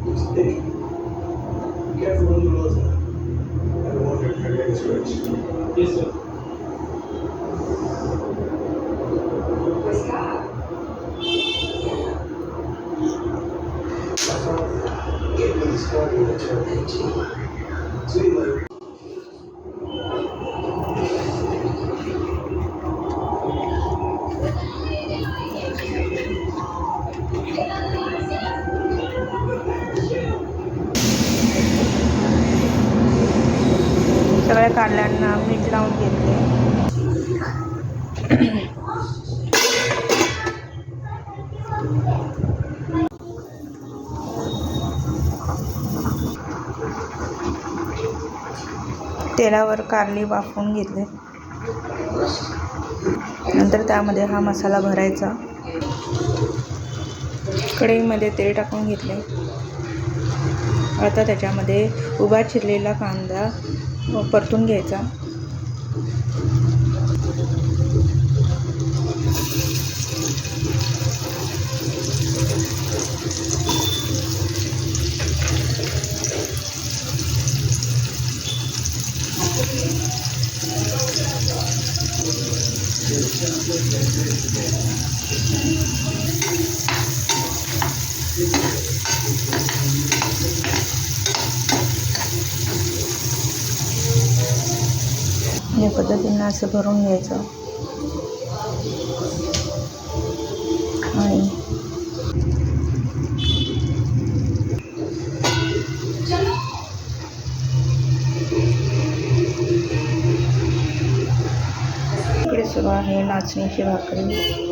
It's thick. Be careful when you lose it. I don't want your cardiac stretch. Yes, sir. Get really started with a see you later. सगळ्या कारल्यांना मीठ लावून घेतले. तेलावर कारली वाफवून घेतले. नंतर त्यामध्ये हा मसाला भरायचा. कढईमध्ये तेल टाकून घेतले. आता त्याच्यामध्ये उभा चिरलेला कांदा परतून घ्यायचा. या पद्धतीने असं भरून घ्यायचं आणि इकडे सुरू आहे नाचणीची भाकरी.